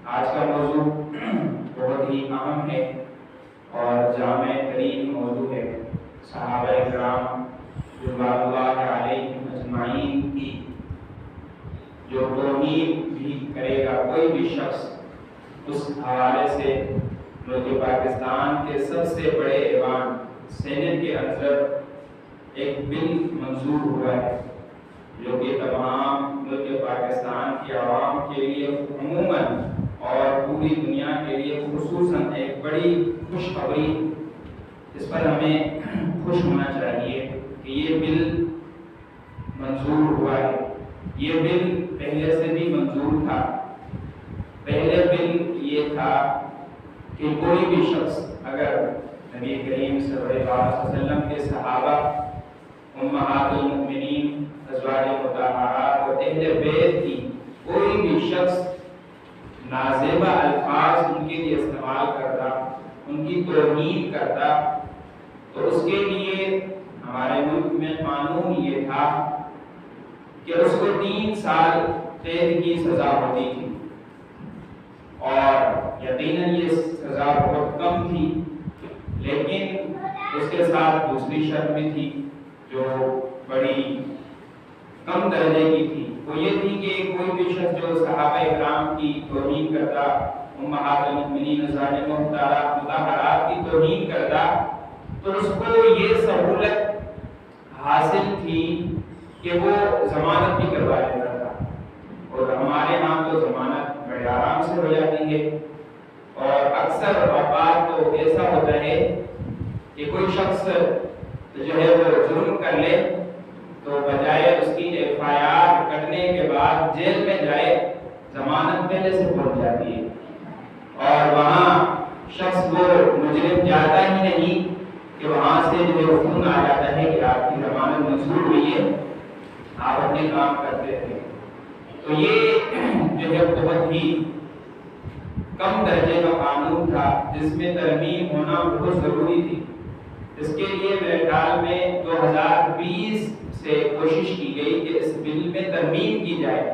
آج کا موضوع بہت ہی اہم ہے اور جامع ترین موضوع ہے۔ صحابہ کرام رضوان اللہ علیہم اجمعین کی جو توہین بھی کرے گا کوئی بھی شخص، اس حوالے سے ملک پاکستان کے سب سے بڑے ایوان سینٹ کے اندر ایک بل منظور ہوا ہے، جو کہ تمام ملک پاکستان کی عوام کے لیے عموماً اور پوری دنیا کے لیے خصوصاً ایک بڑی خوشخبری، اس پر ہمیں خوش ہونا چاہیے کہ یہ بل منظور ہوا ہے۔ یہ بل پہلے سے بھی منظور تھا۔ پہلے بل یہ تھا کہ کوئی بھی شخص اگر نبی کریم صلی اللہ علیہ وسلم کے صحابہ، امہات المؤمنین، ازواج مطہرات اور اہل بیت کی کوئی بھی شخص نازیبہ الفاظ ان کے لیے استعمال کرتا، ان کی توہین کرتا، تو اس کے لیے ہمارے ملک میں قانون یہ تھا کہ اس کو 3 سال قید کی سزا ہوتی تھی، اور یقیناً یہ سزا بہت کم تھی، لیکن اس کے ساتھ دوسری شرط بھی تھی جو بڑی کم درجے کی تھی۔ وہ یہ تھی کہ کوئی بھی شخص جو صحابہ کرام کی توہین کرتا، امہات المؤمنین ازواج مطہرات کی توہین کرتا، تو اس کو یہ سہولت حاصل تھی کہ وہ ضمانت بھی کروا لیتا تھا، اور ہمارے ہاں تو ضمانت بڑے آرام سے ہو جاتی ہے، اور اکثر اوقات تو ایسا ہوتا ہے کہ کوئی شخص جو ہے وہ جرم کر لے تو بجائے اس کی FIR کٹنے کے بعد جیل میں جائے، ضمانت پہلے سے پہنچ جاتی ہے، اور وہاں شخص وہ مجرم جاتا ہی نہیں کہ وہاں سے جو ہے فون آ جاتا ہے کہ آپ کی ضمانت منظور ہوئی ہے، آپ اپنے کام کرتے رہیں۔ تو یہ جو ہے بہت ہی کم درجے کا قانون تھا، جس میں ترمیم ہونا بہت ضروری تھی۔ اس کے لیے میرے خیال میں 2020 سے کوشش کی گئی کہ اس بل میں ترمیم کی جائے۔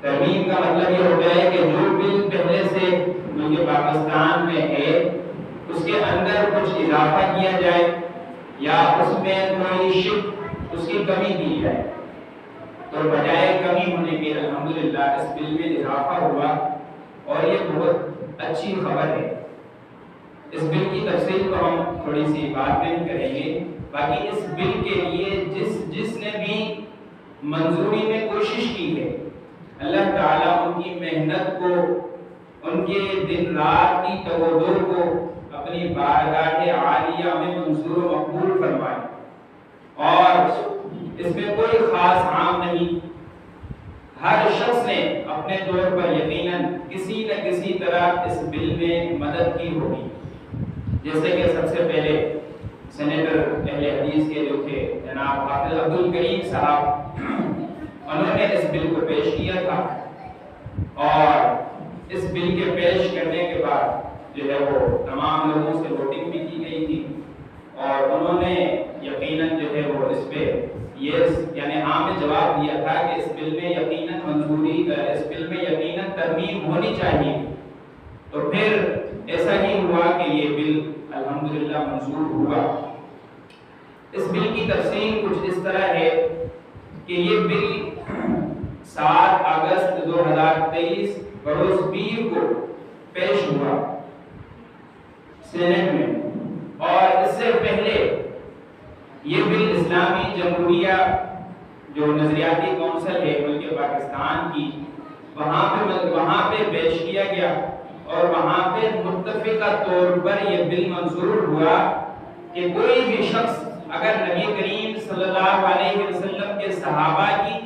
ترمیم کا مطلب یہ ہوتا ہے کہ جو بل پہلے سے ملک پاکستان میں ہے اس کے اندر کچھ اضافہ کیا جائے، یا اس میں کوئی شق اس کی کمی کی جائے۔ تو بجائے کمی ہونے کے الحمدللہ اس بل میں اضافہ ہوا، اور یہ بہت اچھی خبر ہے۔ اس بل کی تفصیل کو ہم تھوڑی سی بعد میں کریں گے۔ باقی اس بل کے لیے جس نے بھی منظوری میں کوشش کی ہے، اللہ تعالیٰ ان کی محنت کو، ان کے دن رات کی تودع کو اپنی بارگاہ عالیہ میں منظور و مقبول فرمائے، اور اس میں کوئی خاص عام نہیں۔ ہر شخص نے اپنے طور پر یقیناً کسی نہ کسی طرح اس بل میں مدد کی ہوگی۔ جیسے کہ سب سے پہلے سینیٹر اہل حدیث کے جو تھے جناب حافظ عبدالکریم صاحب، انہوں نے اس بل کو پیش کیا تھا، اور اس بل کے پیش کرنے کے بعد جو ہے وہ تمام لوگوں سے ووٹنگ بھی کی گئی تھی، اور انہوں نے یقیناً جو ہے وہ اس پہ یس یعنی ہاں میں جواب دیا تھا کہ اس بل میں یقیناً منظوری، اس بل میں یقیناً ترمیم ہونی چاہیے۔ تو پھر ایسا ہی ہوا کہ یہ بل الحمدللہ منظور ہوا۔ اس بل کی تفصیل کچھ اس طرح ہے کہ یہ بل 7 اگست 2023 بروز پیر کو پیش ہوا سینٹ میں، اور اس سے پہلے یہ بل اسلامی جمہوریہ جو نظریاتی کونسل ہے ملک پاکستان کی، وہاں پہ پیش کیا گیا، اور وہاں پہ متفقہ طور پر یہ بل منظور ہوا کہ کوئی بھی شخص اگر نبی کریم صلی اللہ علیہ وسلم کے صحابہ کی،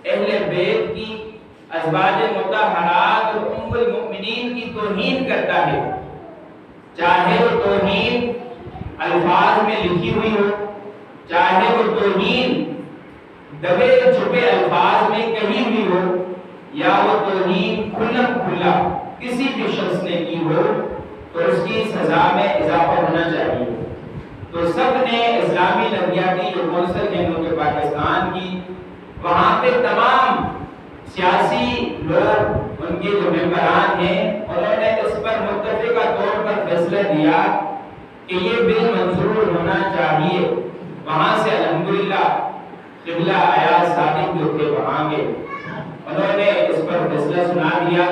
اہل بیت کی، ازواج مطہرات اور ام المؤمنین کی توہین کرتا ہے، چاہے وہ توہین الفاظ میں لکھی ہوئی ہو، چاہے وہ توہین دبے چھپے الفاظ میں کہی ہوئی ہو، یا وہ توہین کھلم کھلا کسی بھی شخص نے کی ہو، تو اس کی سزا میں اضافہ ہونا چاہیے۔ تو سب نے اسلامی نظریاتی جو کونسل ہے ملک پاکستان کی، وہاں پہ تمام سیاسی لوگ ان کے جو ممبران ہیں انہوں نے اس پر متفقہ طور پر فیصلہ دیا کہ یہ بل منظور ہونا چاہیے. وہاں سے الحمدللہ قبلہ ایاز صادق جو تھے وہاں کے انہوں نے اس پر فیصلہ سنا دیا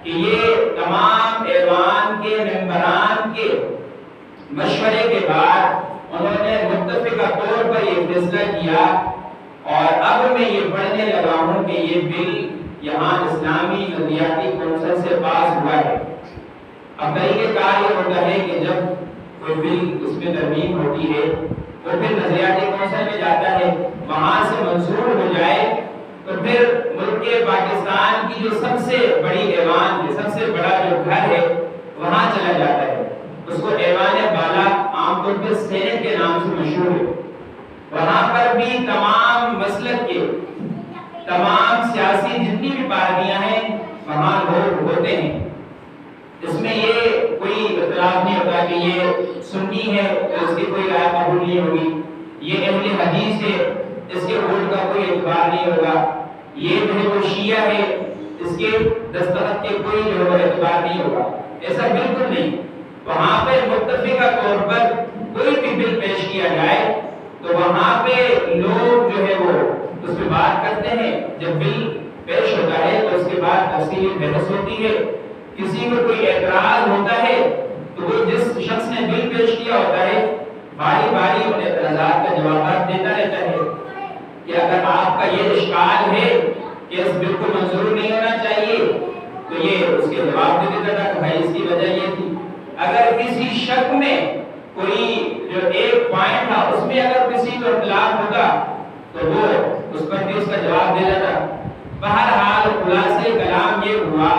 کہ یہ تمام ایوان کے ممبران کے مشورے کے بعد انہوں نے متفقہ طور پر یہ فیصلہ کیا. اور اب میں یہ پڑھنے لگا ہوں کہ یہ بل یہاں اسلامی نظریاتی کونسل سے پاس ہوا ہے. اب طریقہ کار یہ ہوتا ہے کہ جب کوئی بل اس میں ترمیم ہوتی ہے تو پھر نظریاتی کونسل میں جاتا ہے, وہاں سے منظور ہو جائے تو پھر ملک پاکستان کی جو سب سے بڑی ایوان ہے, سب سے بڑا جو گھر ہے وہاں چلا جاتا ہے. اس کو ایوان بالا عام طور پر سینٹ کے نام سے مشہور ہے. وہاں پر بھی تمام مسلک کے تمام سیاسی جتنی بھی پارٹیاں ہیں وہاں لوگ ہوتے ہیں. اس میں یہ کوئی اختلاف نہیں ہوتا کہ یہ سنی ہے تو اس کی کوئی رائے قبول نہیں ہوگی, یہ اہل حدیث ہے اس کے ووٹ کا کوئی اعتبار نہیں ہوگا, یہ جو ہے وہ شیعہ ہے اس کے دستخط کے کوئی جو ہے اعتبار نہیں ہوگا. ایسا بالکل نہیں. وہاں پہ متفقہ طور پر کوئی بھی بل پیش کیا جائے تو وہاں پہ لوگ جو ہے وہ اس پہ بات کرتے ہیں. جب بل پیش ہوتا ہے تو اس کے بعد تفصیلی بحث ہوتی ہے. کسی کو کوئی اعتراض ہوتا ہے تو وہ جس شخص نے بل پیش کیا ہوتا ہے باری باری ان اعتراضات کا جوابات دیتا رہتا ہے کہ اگر آپ کا یہ اشکال ہے کہ اس بل کو منظور نہیں ہونا چاہیے تو یہ اس کے جواب دے دیتا تھا کہ بھائی اس کی وجہ یہ تھی. اگر کسی شک میں کوئی جو ایک پوائنٹ تھا اس میں اگر کسی کو اختلاف ہوگا تو وہ اس پر بھی اس کا جواب دے دیتا. بہرحال خلاصہ کلام یہ ہوا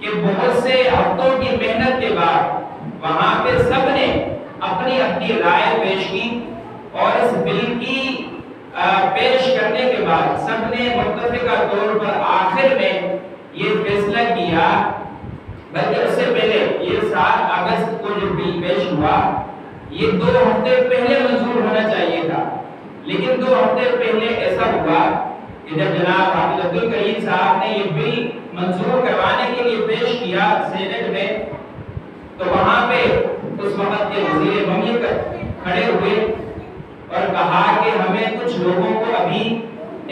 کہ بہت سے ہفتوں کی محنت کے بعد وہاں پہ سب نے اپنی اپنی رائے پیش کی اور اس بل کی پیش کرنے کے بعد سب نے متفقہ طور پر آخر میں یہ فیصلہ کیا. بلکہ اس سے پہلے یہ 7 اگست کو جو بل پیش ہوا یہ 2 ہفتے پہلے منظور ہونا چاہیے تھا, لیکن 2 ہفتے پہلے ایسا ہوا کہ جب جناب حافظ عبدالکریم صاحب نے یہ بل منظور کروانے کے لیے پیش کیا سینٹ میں تو وہاں پہ اس وقت کے وزیر مملکت کھڑے ہوئے اور کہا کہ ہمیں کچھ لوگوں کو ابھی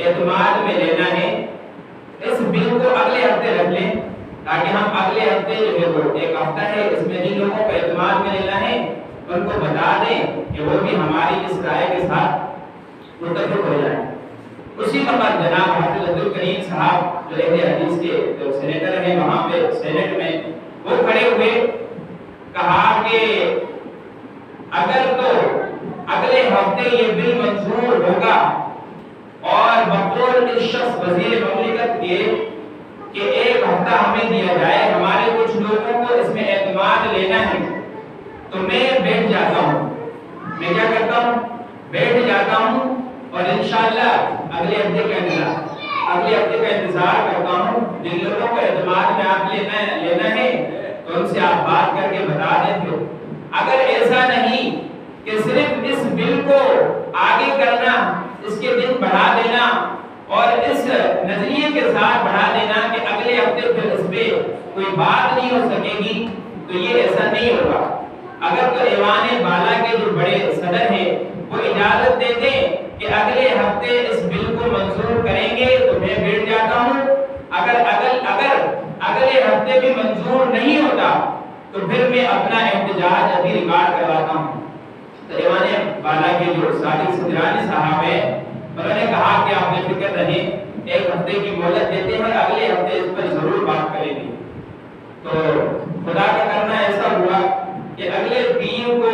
اعتماد میں لینا ہے, اس بل کو اگلے ہفتے رکھ لیں تاکہ ہم اگلے ہفتے جو ہے وہ ایک ہفتہ ہے اس میں جن لوگوں کو اعتماد میں لینا ہے ان کو بتا دیں کہ وہ بھی ہماری اس رائے کے ساتھ متفق ہو جائیں. اسی وقت جناب حافظ عبدالکریم صاحب جو اہل حدیث کے جو سینیٹر ہیں وہاں پہ سینٹ میں وہ کھڑے ہوئے, کہا کہ اگر تو اگلے ہفتے یہ بل منظور ہوگا اور بقول اس شخص وزیر مملکت کے کہ ایک ہفتہ ہمیں دیا جائے, ہمارے کچھ لوگوں کو اس میں اعتماد لینا ہے, تو میں بیٹھ جاتا ہوں. میں کیا کرتا ہوں, بیٹھ جاتا ہوں اور انشاءاللہ اگلے ہفتے کا انتظار کرتا ہوں. جن لوگوں کو اعتماد میں آپ لینا ہے تو ان سے آپ بات کر کے بتا دیں گے. اگر ایسا نہیں کہ صرف اس بل کو آگے کرنا, اس کے دن بڑھا دینا اور اس نظریے کے ساتھ بڑھا دینا کہ اگلے ہفتے پھر اس پہ کوئی بات نہیں ہو سکے گی, تو یہ ایسا نہیں ہوگا. اگر تو ایوان بالا کے جو بڑے صدر ہیں وہ اجازت دے دیں کہ اگلے ہفتے اس بل کو منظور کریں گے تو میں بیٹھ جاتا ہوں. اگر اگلے ہفتے بھی منظور نہیں ہوتا تو پھر میں اپنا احتجاج ابھی ریکارڈ کرواتا ہوں. تو ایوان بالا کے جو صادق صدرانی صاحب ہیں انہوں نے کہا کہ آپ نے فکر رہیں, ایک ہفتے کی مہلت دیتے ہیں, اگلے ہفتے اس پر ضرور بات کریں گے. تو خدا کا کرنا ایسا ہوا کہ اگلے پیر کو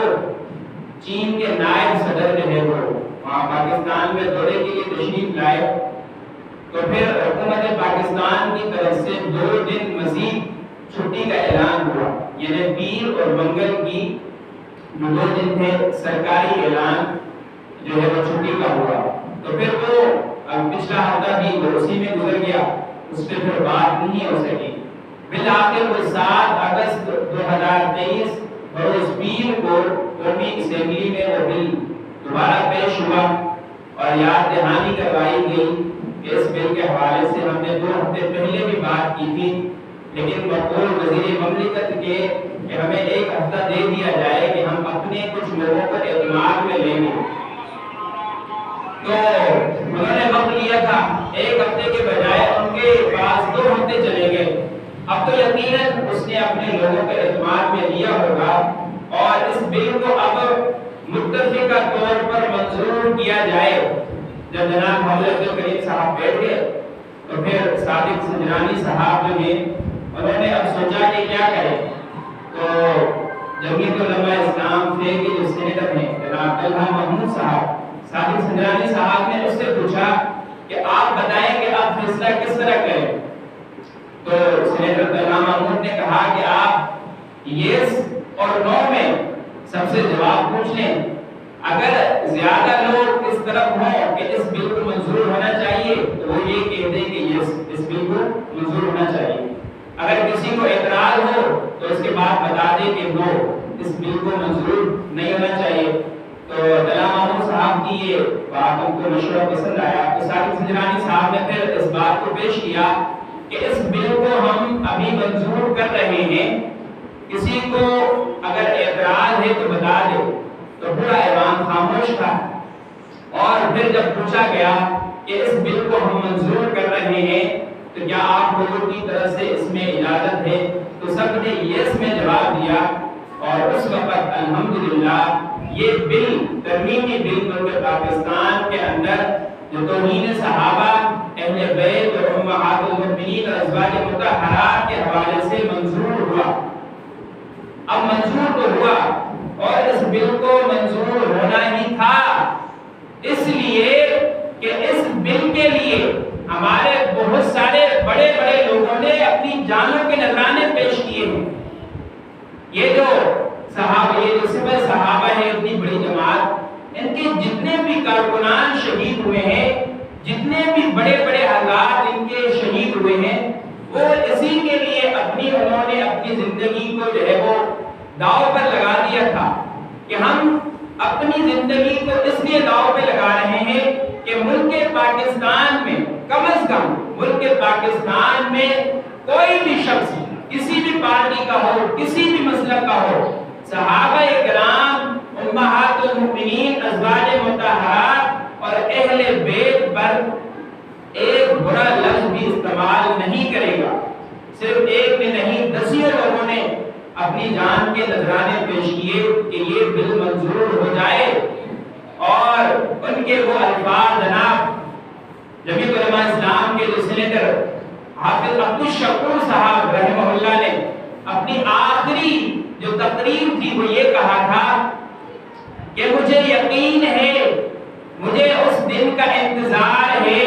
چین کے نائب صدر جو ہے وہ وہاں پاکستان میں دورے کے لیے تشریف لائے. تو پھر حکومت پاکستان کی طرف سے 2 دن مزید چھٹی کا اعلان ہوا, یعنی پیر اور منگل کی جو 2 دن تھے سرکاری اعلان جو ہے وہ چھٹی کا ہوا. تو پھر وہ پچھلا ہفتہ بھی وہ اسی میں گزر گیا, اس پہ پھر بات نہیں ہو سکی. بالآخر وہ 7 اگست 2023 بروز پیر کو قومی اسمبلی میں وہ بل دوبارہ پیش ہوا اور یاد دہانی کروائی گئی کہ اس بل کے حوالے سے ہم نے 2 ہفتے پہلے بھی بات کی تھی، لیکن مقبول وزیر مملکت کے کہ ہمیں 1 ہفتہ دے دیا جائے کہ ہم اپنے کچھ لوگوں کو اعتماد میں لیں گے، تو انہوں نے وقت لیا تھا 1 ہفتے کے بجائے ان کے پاس 2 ہفتے چلے گئے۔ اب تو یقیناً اس نے اپنے لوگوں کے اعتماد میں لیا ہوگا اور اس بل کو اب متفقہ طور پر منظور کیا جائے۔ جب جناب محمد عبد الکریم صاحب بیٹھ گئے تو پھر صادق سنجرانی صاحب جو ہیں انہوں نے اب سوچا کہ کیا کریں، تو جمعیت علماء اسلام سے کے جو سینیٹر ہیں جناب طلحہ محمود صاحب، صادق سنجرانی صاحب نے اس سے پوچھا کہ آپ بتائیں کہ آپ فیصلہ کس طرح کریں، تو سینیٹر طلحہ محمود نے کہا کہ آپ یس اور نو میں سب سے جواب پوچھ لیں، اگر زیادہ لوگ اس طرف ہوں کہ اس بل کو منظور ہونا چاہیے تو وہ یہ کہہ دیں کہ یس اس بل کو منظور ہونا چاہیے، اگر کسی کو اعتراض ہو تو اس کے بعد بتا دیں کہ نو اس بل کو منظور نہیں ہونا چاہیے۔ تو طلحہ محمود صاحب کی یہ بات ان کو مشورہ پسند آیا تو صادق سنجرانی صاحب نے پھر اس بات کو پیش کیا کہ اس بل کو ہم ابھی منظور کر رہے ہیں، کسی کو اگر اعتراض ہے تو بتا دے، تو پورا ایوان خاموش تھا، اور پھر جب پوچھا گیا کہ اس بل کو ہم منظور کر رہے ہیں تو کیا آپ لوگوں کی طرف سے اس میں اجازت ہے، تو سب نے یس میں جواب دیا، اور اس وقت الحمدللہ یہ بل ترمیمی بل ملک پاکستان کے اندر جو توہین صحابہ، اہل بیت اور امہات المؤمنین اور ازواج مطہرات کے حوالے سے منظور ہوا۔ اب منظور تو ہوا اور اس بل کو منظور ہونا ہی تھا، اس لیے کہ اس بل کے لیے ہمارے بہت سارے بڑے بڑے لوگوں نے اپنی جانوں کے نذرانے پیش کیے ہیں۔ یہ جو صحابہ، یہ جو سپہ صحابہ ہے، اتنی بڑی جماعت، ان کے جتنے بھی کارکنان شہید ہوئے ہیں، جتنے بھی بڑے بڑے حضرات ان کے شہید ہوئے ہیں، وہ اسی کے لیے انہوں نے اپنی زندگی کو جو ہے وہ داؤ پر لگا دیا تھا کہ ہم اپنی زندگی کو اس لیے داؤ پہ لگا رہے ہیں کہ ملک پاکستان میں کم از کم ملک پاکستان میں کوئی بھی شخص کسی بھی پارٹی کا ہو، کسی بھی مسلک کا ہو، صحابہ کرام، امہات المؤمنین، ازواج مطہرات اور اہل بیت پر ایک برا لفظ بھی استعمال نہیں کرے گا۔ صرف ایک نے نہیں، دسیوں لوگوں نے اپنی جان کے نذرانے پیش کیے کہ یہ بل منظور ہو جائے، اور ان کے وہ الفاظ جناب جمعیت علماء اسلام کے جو سینیٹر حافظ عبدالشکور صاحب رحمہ اللہ نے اپنی آخری جو تقریر تھی وہ یہ کہا تھا کہ مجھے یقین ہے، مجھے اس دن کا انتظار ہے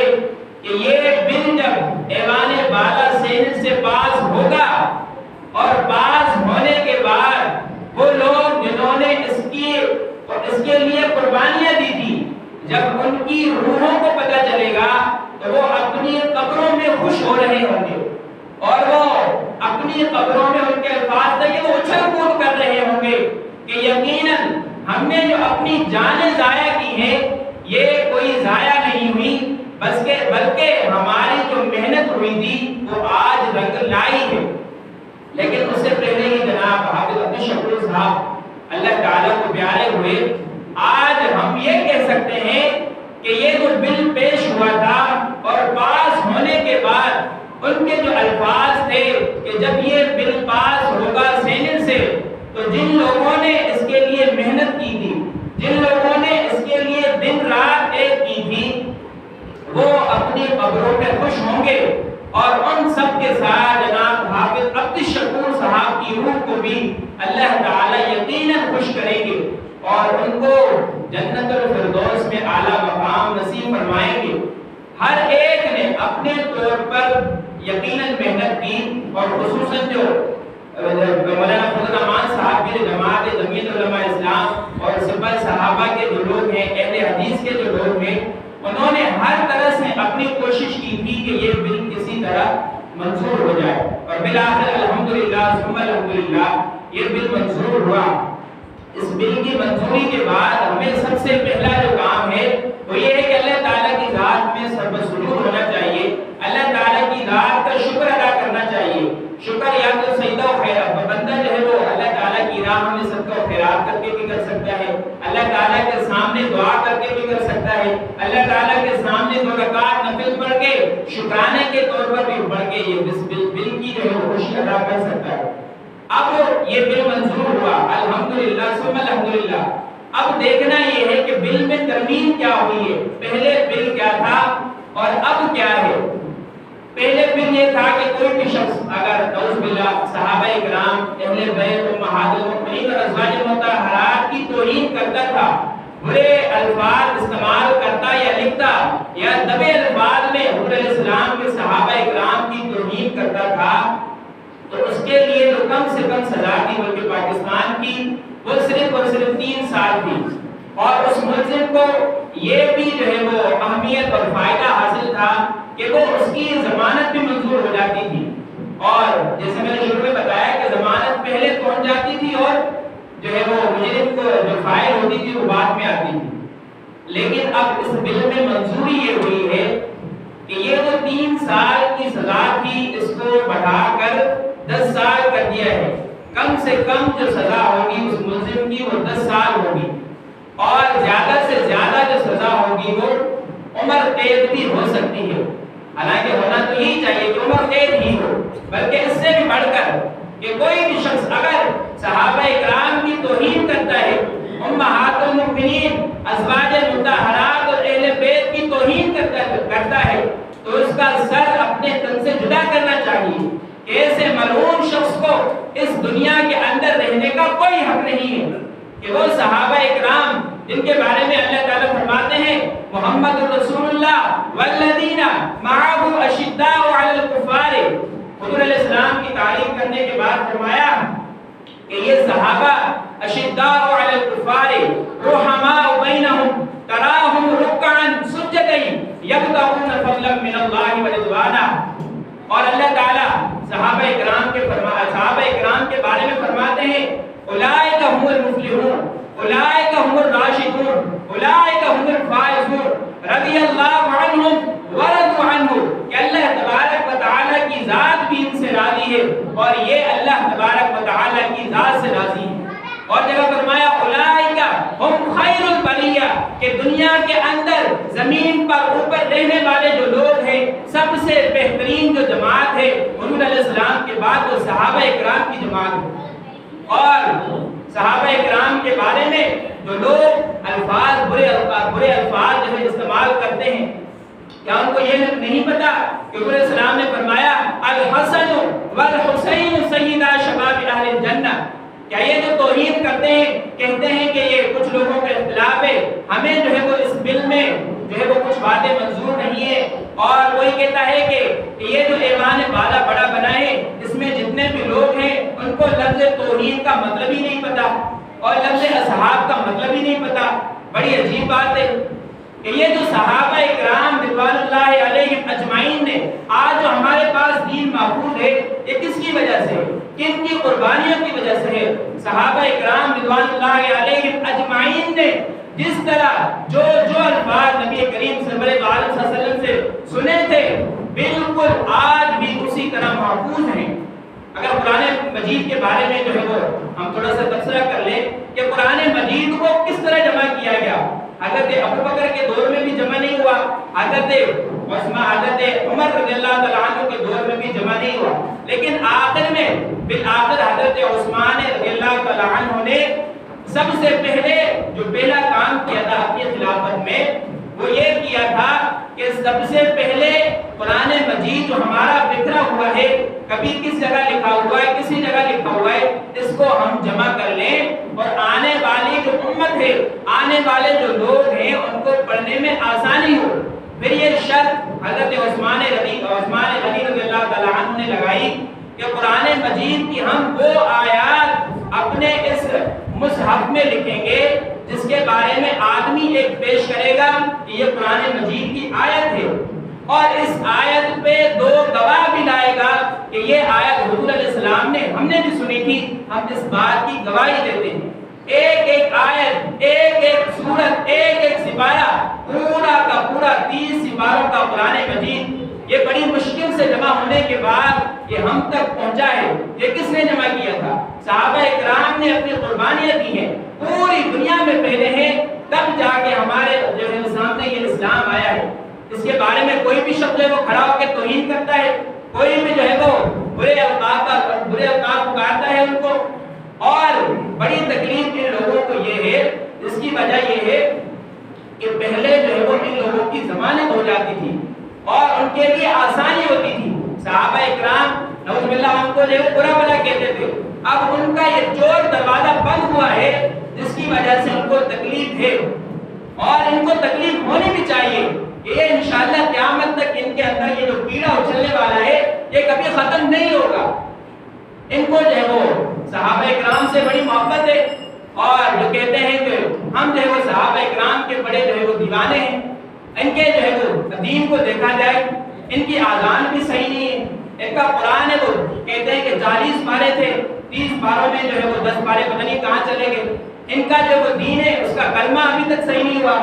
کہ یہ بل جب ایوان بالا سینٹ سے پاس ہوگا اور پاس ہونے کے بعد وہ لوگ جنہوں نے اس کے لیے قربانیاں دی تھی، جب ان کی روحوں کو پتہ چلے گا تو وہ اپنی قبروں میں خوش ہو رہے ہوں گے، اور وہ اپنی قبروں میں ان کے الفاظ تھے کہ وہ اچھل کود کر رہے ہوں گے کہ یقیناً ہم نے جو اپنی جانیں ضائع کی ہیں یہ کوئی ضائع نہیں ہوئی، بلکہ ہماری جو محنت ہوئی تھی وہ آج رنگ لائی ہے۔ لیکن اس سے پہلے ہی جناب حافظ عبدالشکور صاحب اللہ تعالیٰ کو پیارے ہوئے، آج ہم یہ کہہ سکتے ہیں کہ یہ جو بل پیش ہوا تھا اور پاس ہونے کے بعد ان کے جو الفاظ تھے کہ جب یہ بل پاس ہوگا سینٹ سے تو جن لوگوں نے اس کے لیے محنت کی تھی، جن لوگوں نے اس کے لیے دن رات ایک کی تھی، وہ اپنی قبروں پہ خوش ہوں گے، اور ان سب کے ساتھ جناب حافظ عبدالشکور صاحب کی روح کو بھی اللہ تعالیٰ یقیناً خوش کریں گے اور ان کو جنت الفردوس میں اعلیٰ مقام نصیب فرمائیں گے۔ ہر ایک نے اپنے طور پر یقیناً محنت کی، اور خصوصاً جو مولانا فضل الرحمان صاحب کی جماعت جمعیت علماء اسلام اور سپہ صحابہ کے جو لوگ ہیں، اہل حدیث کے جو لوگ ہیں، انہوں نے ہر طرح سے اپنی کوشش کی تھی کہ یہ بل کسی طرح منظور ہو جائے، اور بالآخر الحمدللہ ثم الحمدللہ یہ بل منظور ہوا۔ اس بل کی منظوری کے بعد ہمیں سب سے پہلا جو کام ہے وہ یہ ہے کہ اللہ تعالیٰ کی ذات میں سربسرور ہونا چاہیے، اللہ تعالیٰ کی ذات کا شکر ادا کرنا چاہیے۔ شکر یا تو سجدہ و خیرات، بندہ جو ہے وہ اللہ تعالیٰ کی راہ میں صدقہ و خیرات کر کے بھی کر سکتا ہے، اللہ تعالیٰ کے سامنے دعا کر کے بھی کر سکتا ہے، اللہ تعالیٰ کے سامنے 2 رکعت نفل پڑھ کے شکرانے کے طور پر بھی پڑھ کے یہ بل کی جو ہے خوشی ادا کر سکتا ہے۔ اب یہ بل منظور ہوا، الحمدللہ ثم الحمدللہ۔ اب دیکھنا یہ ہے کہ بل میں ترمیم کیا ہوئی ہے، پہلے بل کیا تھا اور اب کیا ہے۔ پہلے بل یہ تھا کہ کوئی بھی شخص اگر نعوذ باللہ صحابہ کرام، اہل بیت، امہات المؤمنین اور ازواج مطہرات کی توہین کرتا تھا، برے الفاظ استعمال کرتا یا لکھتا یا دبے الفاظ میں حضور علیہ السلام کے صحابہ کرام کی توہین کرتا تھا، تو اس کے لیے جو کم سے کم سزا تھی ملک پاکستان کی وہ صرف اور صرف 3 سال تھی، اور اس ملزم کو یہ بھی جو ہے وہ اہمیت اور فائدہ حاصل تھا کہ وہ اس کی ضمانت بھی منظور ہو جاتی تھی، اور جیسے میں نے شروع میں بتایا کہ ضمانت پہلے پہنچ جاتی تھی اور جو ہے وہ مجرم کو جو فائل ہوتی تھی وہ بعد میں آتی تھی۔ لیکن اب اس بل میں منظوری یہ ہوئی ہے کہ یہ جو 3 سال کی سزا تھی اس کو بڑھا کر 10 سال کر دیا ہے، کم سے کم جو سزا ہوگی اس ملزم کی وہ 10 سال ہوگی، اور زیادہ سے زیادہ جو سزا ہوگی وہ عمر قید بھی ہو سکتی ہے۔ حالانکہ ہونا تو یہی چاہیے کہ عمر قید ہی ہو، بلکہ اس سے بھی بڑھ کر کہ کوئی بھی شخص اگر صحابہ کرام کی توہین کرتا ہے، امہات المؤمنین، ازواج مطہرات اور اہل بیت کی توہین کرتا ہے، تو اس کا سر اپنے تن سے جدا کرنا چاہیے۔ ایسے ملعون شخص کو اس دنیا کے اندر رہنے کا کوئی حق نہیں ہے کہ وہ صحابہ کرام جن کے بارے میں اللہ تعالیٰ فرماتے ہیں محمد رسول اللہ والذین معه اشداء علی الکفار، حضور علیہ السلام کی تعریف کرنے کے بعد فرمایا کہ یہ صحابہ اشداء علی الکفار رحماء بینہم تراہم رکعا سجدا یبتغون فضلا من اللہ ورضوانا۔ اور اللہ تعالیٰ صحابہ کرام کے بارے میں فرماتے ہیں اولئک هم المفلحون اولئک هم الراشدون اولئک هم الفائزون رضی اللہ عنہم ورضوا عنہ، کہ اللہ تبارک و تعالیٰ کی ذات بھی ان سے راضی ہے اور یہ اللہ تبارک و تعالیٰ کی ذات سے راضی ہے۔ اور جگہ فرمایا اولئک هم خیر البریہ، کہ دنیا کے اندر زمین پر اوپر رہنے والے جو لوگ ہیں سب سے بہترین جو جماعت ہے حضور علیہ السلام کے بعد وہ صحابہ کرام کی جماعت ہے۔ اور صحابہ کرام کے بارے میں جو لوگ برے الفاظ جو ہے استعمال کرتے ہیں، کیا ان کو یہ نہیں پتا کہ حضور علیہ السلام نے فرمایا الحسن والحسین سیدا شباب اہل الجنہ؟ کیا یہ جو توہین کرتے ہیں کہتے ہیں کہ یہ کچھ لوگوں کا اختلاف ہے، ہمیں جو ہے وہ اس بل میں جو ہے وہ کچھ باتیں منظور نہیں ہے، اور وہی کہتا ہے کہ یہ جو ایوان بالا بڑا بنا ہے اس میں جتنے بھی لوگ ہیں ان کو لفظ توہین کا مطلب ہی نہیں پتا اور لفظ اصحاب کا مطلب ہی نہیں پتا۔ بڑی عجیب بات ہے کہ یہ جو صحابہ کرام رضوان اللہ علیہم اجمعین نے آج جو ہمارے پاس دین محفوظ ہے یہ کس کی وجہ سے، کن کی قربانیوں کی وجہ سے ہے؟ صحابہ کرام رضوان اللہ علیہم اجمعین نے جس طرح جو الفاظ نبی کریم صلی اللہ علیہ وسلم سے سنے تھے بالکل آج بھی اسی طرح محفوظ ہیں۔ اگر قرآن مجید کے بارے میں جو ہے وہ ہم تھوڑا سا تبصرہ کر لیں کہ قرآن مجید کو کس طرح جمع کیا گیا۔ حضرت ابوبکر کے دور میں بھی جمع نہیں ہوا، حضرت عمر رضی اللہ تعالیٰ عنہ کے دور میں بھی جمع نہیں ہوا، لیکن آخر میں بالآخر حضرت عثمان رضی اللہ تعالیٰ عنہ نے سب سے پہلے جو پہلا کام کیا تھا اپنی خلافت میں وہ یہ کیا تھا کہ سب سے پہلے قرآن مجید جو ہمارا بکھرا ہوا ہے، کبھی کس جگہ لکھا ہوا ہے، کسی جگہ لکھا ہوا ہے، اس کو ہم جمع کر لیں اور آنے والی جو امت ہے، آنے والے جو لوگ ہیں ان کو پڑھنے میں آسانی ہو۔ پھر یہ شرط حضرت عثمان غنی رضی اللہ تعالیٰ عنہ نے لگائی کہ قرآن مجید کی ہم وہ آیات اپنے اس مصحف میں لکھیں گے جس کے بارے میں آدمی ایک پیش کرے گا کہ یہ قرآن مجید کی آیت ہے، اور اس آیت پہ 2 گواہ بھی لائے گا کہ یہ آیت حضور علیہ السلام نے ہم نے بھی سنی تھی، ہم اس بات کی گواہی دیتے ہیں۔ ایک ایک آیت، ایک ایک سورت، ایک ایک سپارہ، پورا کا پورا 30 سپاروں کا قرآن مجید یہ بڑی مشکل سے جمع ہونے کے بعد یہ ہم تک پہنچا ہے۔ یہ کس نے جمع کیا تھا؟ صحابہ اکرام نے اپنی قربانیاں دی ہیں، پوری دنیا میں پھیلے ہیں، تب جا کے ہمارے جو ہے سامنے یہ اسلام آیا ہے۔ اس کے بارے میں کوئی بھی شخص ہے وہ کھڑا ہو کے توہین کرتا ہے، کوئی بھی جو ہے وہ برے القاب پکارتا ہے ان کو، اور بڑی تکلیف ان لوگوں کو یہ ہے، اس کی وجہ یہ ہے کہ پہلے جو ہے وہ ان لوگوں کی ضمانت ہو جاتی تھی اور ان کے لیے آسانی ہوتی تھی۔ صحابہ اکرام نعوذ باللہ ان کو جو برا بھلا کہتے تھے، اب ان کا یہ چور دروازہ بند ہوا ہے جس کی وجہ سے ان کو تکلیف ہے، اور ان کو تکلیف ہونی بھی چاہیے۔ یہ انشاءاللہ قیامت تک ان کے اندر یہ جو کیڑا اچھلنے والا ہے یہ کبھی ختم نہیں ہوگا۔ ان کو جو ہے وہ صحابہ اکرام سے بڑی محبت ہے، اور جو کہتے ہیں کہ ہم جو ہے وہ صحابہ اکرام کے بڑے جو ہے وہ دیوانے ہیں۔ ان کے جو ہے وہ دین کو دیکھا جائے، ان کی آذان بھی صحیح نہیں ہے، ان کا قرآن ہے وہ کہتے ہیں کہ 40 پارے تھے، 30 پاروں میں جو ہے وہ 10 پارے پتہ نہیں کہاں چلے گئے۔ ان کا جو وہ دین ہے اس کا کلمہ ابھی تک صحیح نہیں ہوا۔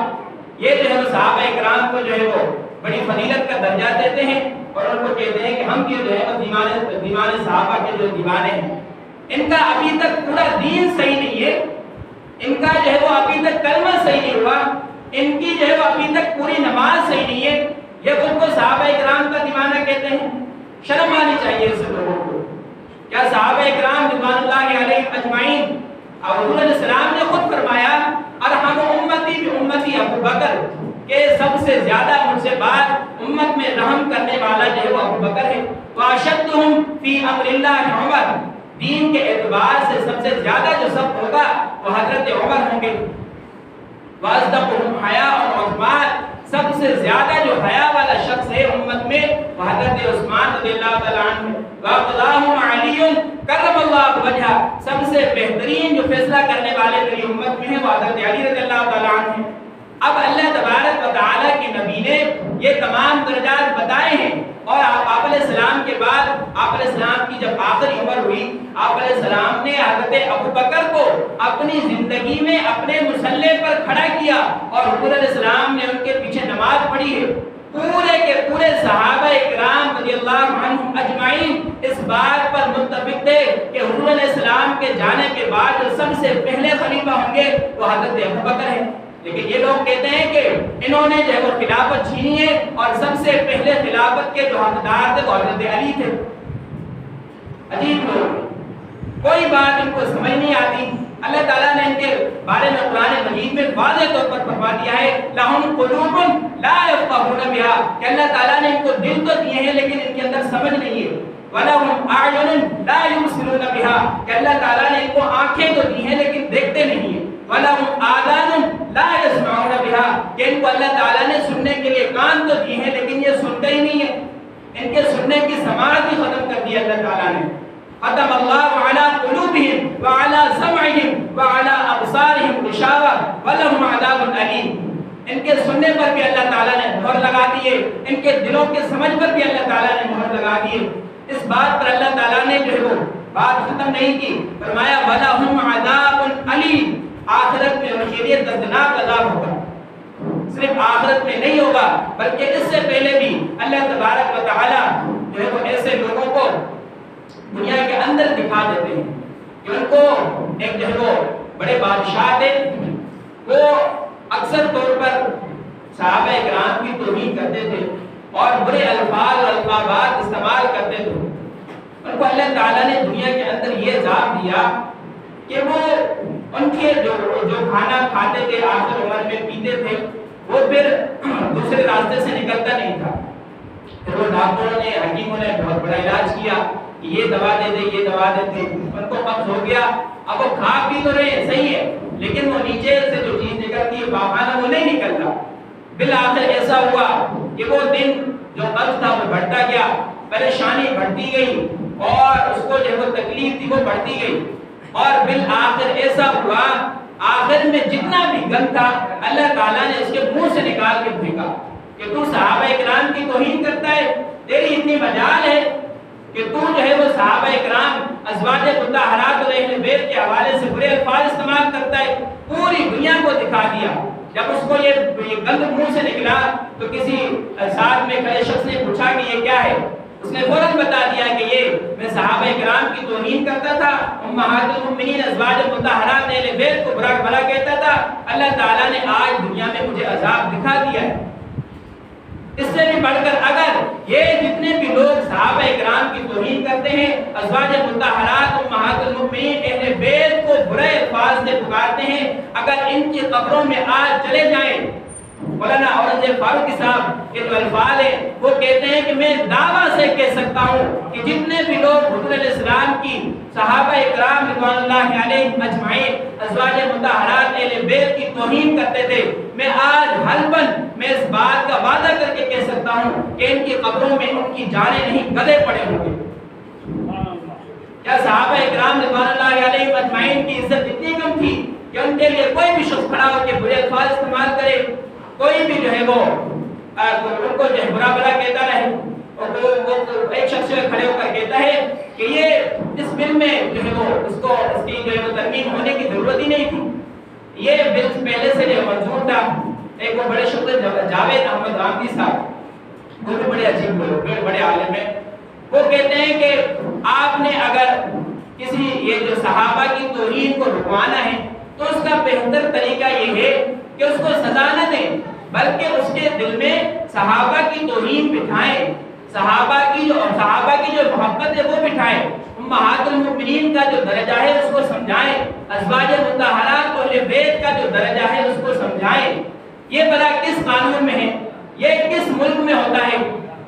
یہ جو ہے وہ صحابہ اکرام کو جو ہے وہ بڑی فضیلت کا درجہ دیتے ہیں، اور ان کو کہتے ہیں کہ ہم جو ہے وہ دیوانے صحابہ کے جو دیوانے ہیں۔ ان کا ابھی تک پورا دین صحیح نہیں ہے، ان کا جو ہے وہ ابھی تک کلمہ صحیح نہیں ہوا، ان کی جو ہے وہ ابھی تک پوری نماز صحیح نہیں ہے، یہ خود کو صحابہ اکرام کا دیوانہ کہتے ہیں۔ شرم آنی چاہیے اس لوگوں کو۔ کیا صحابہ اکرام رضوان اللہ علیہم اجمعین، حضور علیہ السلام نے خود فرمایا ارحم امتی بامتی ابو بکر، کہ سب سے زیادہ مجھ سے بعد امت میں رحم کرنے والا جو ہے وہ ابو بکر ہے۔ واشدہم فی امر اللہ عمر، دین کے اعتبار سے سب سے زیادہ جو سب ہوگا وہ حضرت عمر ہوں گے۔ واصدقہم حیاء عثمان، سب سے زیادہ جو حیا والا شخص ہے امت میں وہ حضرت عثمان رضی اللہ تعالیٰ عنہ ہے۔ واقضاہم علی کرم اللہ وجہہ، سب سے بہترین جو فیصلہ کرنے والے میری امت میں ہیں وہ حضرت علی رضی اللہ تعالیٰ عنہ ہے۔ اب اللہ تبارک و تعالیٰ کے نبی نے یہ تمام درجات بتائے ہیں، اور آپ علیہ السلام کے بعد آپ علیہ السلام کی جب آخری عمر ہوئی، آپ علیہ السلام نے حضرت ابو بکر کو اپنی زندگی میں اپنے مصلی پر کھڑا کیا، اور حضور علیہ السلام نے ان کے پیچھے نماز پڑھی ہے۔ پورے کے پورے صحابہ اکرام رضی اللہ عنہم اجمعین اس بات پر متفق تھے کہ حضور علیہ السلام کے جانے کے بعد جو سب سے پہلے خلیفہ ہوں گے وہ حضرت ابو بکر ہیں۔ لیکن یہ لوگ کہتے ہیں کہ انہوں نے جو ہے وہ خلافت چھینی ہے، اور سب سے پہلے خلافت کے جو حقدار تھے وہ حضرت علی تھے۔ عجیب لوگ، کوئی بات ان کو سمجھ نہیں آتی۔ اللہ تعالیٰ نے ان کے بارے میں قرآن مجید میں واضح طور پر فرما دیا ہے لَهُمْ قُلُوبٌ لَا يَفْقَهُونَ بِهَا، کہ اللہ تعالیٰ نے ان کو دل تو دیے ہیں لیکن ان کے اندر سمجھ نہیں ہے۔ وَلَهُمْ أَعْيُنٌ لَا يُبْصِرُونَ بِهَا، کہ اللہ تعالیٰ نے ان کو آنکھیں تو دی ہیں لیکن دیکھتے نہیں ہیں۔ وَلَهُمْ آذَانٌ لَا يَسْمَعُونَ بِهَا، کہ ان کو اللہ تعالیٰ نے سننے کے لیے کان تو دیے ہیں لیکن یہ سنتے ہی نہیں ہیں، ان کے سننے کی سماعت ہی ختم کر دی اللہ تعالیٰ نے۔ ختم اللہ علی قلوبہم وعلی سمعہم وعلی ابصارہم غشاوہ ولہم عذاب علیم، ان کے سننے پر بھی اللہ تعالیٰ نے مہر لگا دی ہے، ان کے دلوں کے سمجھ پر بھی اللہ تعالیٰ نے مہر لگا دی ہے۔ اس بات پر اللہ تعالیٰ نے جو ہے وہ بات ختم نہیں کی، فرمایا ولہم عذاب علیم، آخرت میں ان کے لیے دردناک عذاب ہوگا۔ صرف آخرت میں نہیں ہوگا بلکہ اس سے پہلے بھی اللہ تبارک و تعالیٰ جو ہے وہ ایسے لوگوں کو دنیا کے اندر دکھا دیتے ہیں کہ ان کو ایک جو ہے وہ بڑے بادشاہ تھے، وہ اکثر طور پر صحابہ اکرام کی توہین کرتے تھے اور برے الفاظ اور القابات استعمال کرتے تھے۔ ان کو اللہ تعالیٰ نے دنیا کے اندر یہ عذاب دیا کہ وہ ان کے جو کھانا کھاتے تھے آخر عمر میں پیتے تھے وہ پھر دوسرے راستے سے نکلتا نہیں تھا۔ پھر وہ ڈاکٹروں نے حکیموں نے بہت بڑا علاج کیا کہ یہ دوا دے دے یہ دوا دے دے، ان کو قبض ہو گیا۔ اب وہ کھا پی تو رہے صحیح ہے لیکن وہ نیچے سے جو چیز نکلتی ہے پاخانہ وہ نہیں نکلتا۔ بالآخر ایسا ہوا کہ وہ دن جو قبض تھا وہ بڑھتا گیا، پریشانی بڑھتی گئی اور اس کو جو وہ تکلیف تھی وہ بڑھتی گئی، اور بالآخر ایسا ہوا آخر میں جتنا بھی گند تھا اللہ تعالیٰ نے اس کے منہ سے نکال کے پھینکا کہ تو صحابہ اکرام کی توہین کرتا ہے، تیری اتنی مجال ہے کہ تو جو ہے وہ صحابہ اکرام ازواج مطہرات علیہم البیت کے حوالے سے برے برے الفاظ استعمال کرتا ہے، پوری دنیا کو دکھا دیا۔ جب اس کو یہ گند منہ سے نکلا تو کسی ساتھ میں کھڑے شخص نے پوچھا کہ یہ کیا ہے؟ اس نے فوراً بتا دیا کہ یہ میں صحابہ کرام کی توہین کرتا تھا، امہات المؤمنین ازواج مطہرات اہل بیت کو برا بھلا کہتا تھا، اللہ تعالیٰ نے آج دنیا میں مجھے عذاب دکھا دیا ہے۔ اس سے بھی بڑھ کر اگر یہ جتنے بھی لوگ صحابہ کرام کی توہین کرتے ہیں، ازواج مطہرات امہات المؤمنین اہل بیت کو برے الفاظ سے پکارتے ہیں، اگر ان کی قبروں میں آج چلے جائیں، مولانا اورنگزیب فاروقی صاحب کے جو الفاظ ہیں وہ کہتے ہیں کہ میں دعویٰ سے کہہ سکتا ہوں کہ جتنے بھی لوگ حضور علیہ السلام کی صحابہ کرام رضوان اللہ علیہم اجمعین ازواج مطہرات اہل بیت کی توہین کرتے تھے، میں آج حلفاً میں اس بات کا وعدہ کر کے کہہ سکتا ہوں کہ ان کی قبروں میں ان کی جانیں نہیں گدے پڑے ہوں گے۔ کیا صحابہ کرام رضوان اللہ علیہم اجمعین کی عزت اتنی کم تھی کہ ان کے لیے کوئی بھی شخص کھڑا ہو کے برے الفاظ استعمال کرے، کوئی بھی جو ہے وہ ان کو جو ہے برا بھلا کہتا رہے، اور وہ ایک شخص کھڑے ہو کر کہتا ہے کہ یہ اس بل میں جو ہے وہ اس کی جو ہے وہ ترمیم ہونے کی ضرورت ہی نہیں تھی، یہ بل پہلے سے جو منظور تھا۔ ایک وہ بڑے شخص جاوید احمد رامدی صاحب، وہ بھی بڑے عجیب لوگ، بڑے عالم ہیں، وہ کہتے ہیں کہ آپ نے اگر کسی یہ جو صحابہ کی توہین کو رکوانا ہے تو اس کا بہتر طریقہ یہ ہے کہ اس کو سزا نہ دیں، بلکہ اس کے دل میں صحابہ کی توہین بٹھائیں، صحابہ کی جو محبت ہے وہ بٹھائیں، امہات المؤمنین کا جو درجہ ہے اس کو سمجھائیں، ازواج مطہرات اہل بیت کا جو درجہ ہے اس کو سمجھائیں۔ یہ بلا کس قانون میں ہے، یہ کس ملک میں ہوتا ہے؟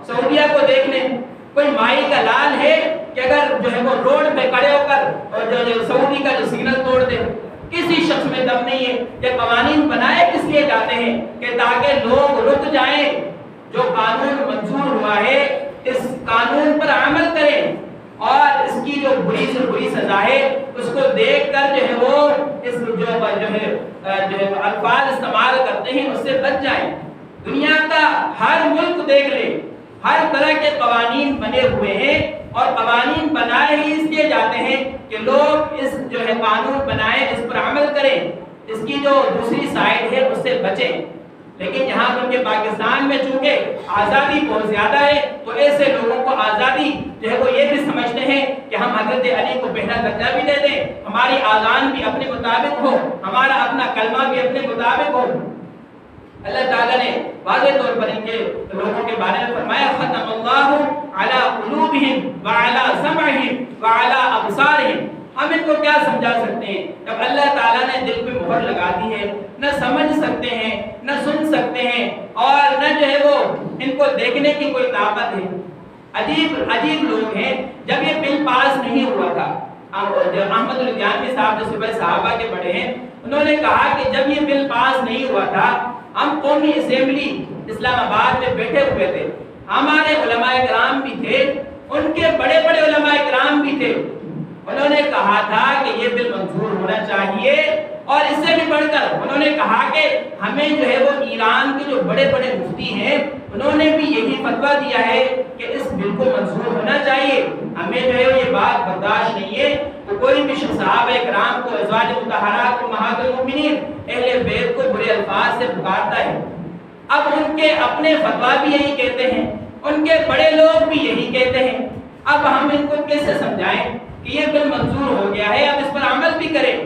سعودیہ کو دیکھ لیں، کوئی مائی کا لال ہے کہ اگر جو ہے وہ روڈ پہ کھڑے ہو کر اور جو سعودی کا جو سگنل توڑ دے، کسی شخص میں دم نہیں ہے۔ یہ قوانین بنائے کس لیے جاتے ہیں کہ تاکہ لوگ رک جائیں، جو قانون منظور ہوا ہے اس قانون پر عمل کریں، اور اس کی جو بری سے بری سزا ہے اس کو دیکھ کر جو ہے وہ اس جو ہے الفاظ استعمال کرتے ہیں اس سے بچ جائیں۔ دنیا کا ہر ملک دیکھ لے، ہر طرح کے قوانین بنے ہوئے ہیں، اور قوانین بنائے ہی اس لیے جاتے ہیں کہ لوگ اس جو ہے قانون بنائے اس پر عمل کریں، اس کی جو دوسری سائڈ ہے اس سے بچیں۔ لیکن یہاں پر کہ پاکستان میں چونکہ آزادی بہت زیادہ ہے تو ایسے لوگوں کو آزادی جو ہے وہ یہ بھی سمجھتے ہیں کہ ہم حضرت علی کو پہلا درجہ بھی دے دیں، ہماری آذان بھی اپنے مطابق ہو، ہمارا اپنا کلمہ بھی اپنے مطابق ہو۔ اللہ تعالیٰ نے واضح طور پر ان کے لوگوں کے بارے میں فرمایا ختم اللہ علی قلوبہم وعلی سمعہم وعلی ابصارہم۔ ہم ان کو کیا سمجھا سکتے ہیں جب اللہ تعالیٰ نے دل پہ مہر لگا دی ہے، نہ سمجھ سکتے ہیں نہ سن سکتے ہیں اور نہ جو ہے وہ ان کو دیکھنے کی کوئی طاقت ہے۔ عجیب لوگ ہیں۔ جب یہ بل پاس نہیں ہوا تھا، احمد الجانوی صاحب جو صبح صحابہ کے بڑے ہیں، انہوں نے کہا کہ جب یہ بل پاس نہیں ہوا تھا ہم قومی اسمبلی اسلام آباد میں بیٹھے ہوئے تھے، ہمارے علماء کرام بھی تھے، ان کے بڑے بڑے علماء کرام بھی تھے، انہوں نے کہا تھا کہ یہ بل منظور ہونا چاہیے، اور اس سے بھی بڑھ کر انہوں نے کہا کہ ہمیں جو ہے وہ ایران کے جو بڑے بڑے مفتی ہیں انہوں نے بھی یہی فتویٰ دیا ہے کہ اس بل کو منظور ہونا چاہیے، ہمیں جو ہے یہ بات برداشت نہیں ہے کہ کوئی بھی شخص صحابہ کرام کو ازواج مطہرات امہات المؤمنین اہل بیت کو برے الفاظ سے پکارتا ہے۔ اب ان کے اپنے فتویٰ بھی یہی کہتے ہیں، ان کے بڑے لوگ بھی یہی کہتے ہیں، اب ہم ان کو کیسے سمجھائیں کہ یہ بل منظور ہو گیا ہے اب اس پر عمل بھی کریں؟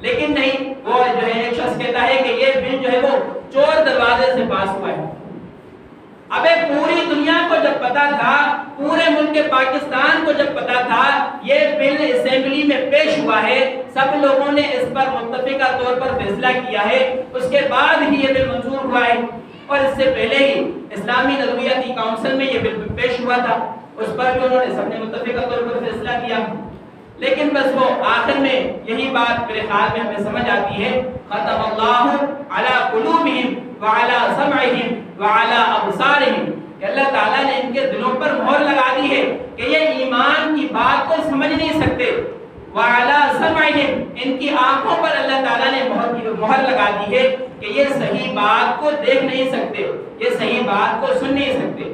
لیکن نہیں، وہ جو ہے ایک شخص کہتا ہے کہ یہ بل جو ہے وہ چور دروازے سے پاس ہوا ہے۔ ابے پوری دنیا کو جب پتا تھا، پورے ملک پاکستان کو جب پتا تھا یہ بل اسمبلی میں پیش ہوا ہے، سب لوگوں نے اس پر متفقہ طور پر فیصلہ کیا ہے، اس کے بعد ہی یہ بل منظور ہوا ہے، اور اس سے پہلے ہی اسلامی نظریاتی کونسل میں یہ بل پیش ہوا تھا، اس پر بھی انہوں نے سب نے متفقہ طور پر فیصلہ کیا۔ لیکن بس وہ آخر میں یہی بات میرے خیال میں ہمیں سمجھ آتی ہے، ختم اللہ علی قلوبہم وعلی سمعہم وعلی ابصارہم، کہ اللہ تعالیٰ نے ان کے دلوں پر مہر لگا دی ہے کہ یہ ایمان کی بات کو سمجھ نہیں سکتے، وعلی سمعہم، ان کی آنکھوں پر اللہ تعالیٰ نے مہر لگا دی ہے کہ یہ صحیح بات کو دیکھ نہیں سکتے، یہ صحیح بات کو سن نہیں سکتے۔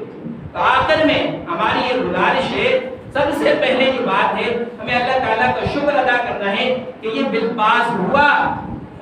تو آخر میں ہماری یہ گزارش ہے، سب سے پہلے جو بات ہے ہمیں اللہ تعالیٰ کا شکر ادا کرنا ہے کہ یہ بل پاس ہوا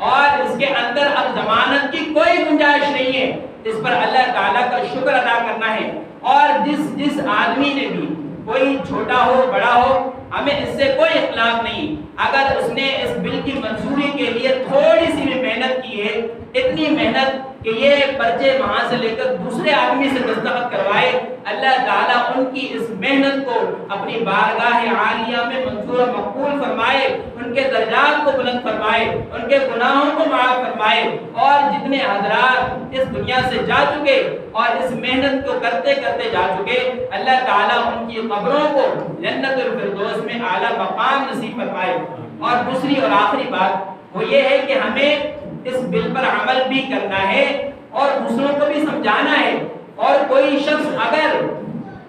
اور اس کے اندر اب ضمانت کی کوئی گنجائش نہیں ہے، اس پر اللہ تعالیٰ کا شکر ادا کرنا ہے۔ اور جس آدمی نے بھی، کوئی چھوٹا ہو بڑا ہو، ہمیں اس سے کوئی اختلاف نہیں، اگر اس نے اس بل کی منظوری کے لیے تھوڑی سی بھی محنت کی ہے، اتنی محنت کہ یہ پرچے وہاں سے لے کر دوسرے آدمی سے دستخط کروائے، اللہ تعالیٰ ان کی اس محنت کو اپنی بارگاہ عالیہ میں منظور و مقبول فرمائے، ان کے درجات کو بلند فرمائے، ان کے گناہوں کو معاف فرمائے، اور جتنے حضرات اس دنیا سے جا چکے اور اس محنت کو کرتے کرتے جا چکے، اللہ تعالیٰ ان کی قبروں کو جنت الفردوس میں اعلیٰ مقام نصیب فرمائے۔ اور دوسری اور آخری بات وہ یہ ہے کہ ہمیں اس بل پر عمل بھی کرنا ہے اور دوسروں کو بھی سمجھانا ہے، اور کوئی شخص اگر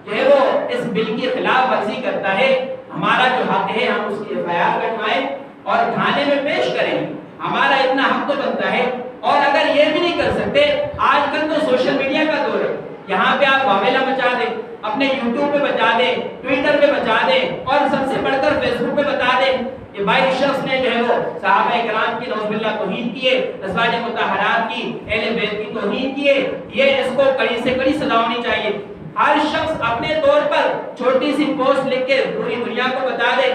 جو ہے وہ اس بل کی خلاف ورزی کرتا ہے، ہمارا جو حق ہے ہم اس کی FIR کٹوائیں اور تھانے میں پیش کریں، ہمارا اتنا حق تو بنتا ہے۔ اور اگر یہ بھی نہیں کر سکتے، آج کل تو سوشل میڈیا کا دور ہے، یہاں پہ آپ واویلا مچا دیں، اپنے یوٹیوب پہ بچا دیں، ٹویٹر پہ بچا دیں، اور سب سے بڑھ کر فیس بک پہ بتا دیں کہ بھائی اس شخص نے جو ہے وہ صحابہ کرام کی نعوذ باللہ توہین کیے، ازواج مطہرات کی، اہل بیت کی توہین کیے، یہ اس کو کڑی سے کڑی سزا ہونی چاہیے۔ ہر شخص اپنے طور پر چھوٹی سی پوسٹ لکھ کے پوری دنیا کو بتا دے،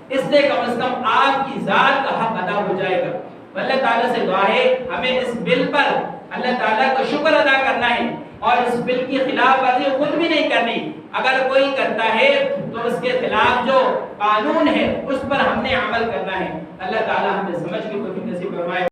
اس سے کم از کم آپ کی ذات کا حق ادا ہو جائے گا۔ اللہ تعالیٰ سے دعا ہے ہمیں اس بل پر اللہ تعالیٰ کا شکر ادا کرنا ہے، اور اس بل کی خلاف ورزی خود بھی نہیں کرنی، اگر کوئی کرتا ہے تو اس کے خلاف جو قانون ہے اس پر ہم نے عمل کرنا ہے۔ اللہ تعالیٰ ہمیں سمجھ کے توفیق نصیب فرمائے۔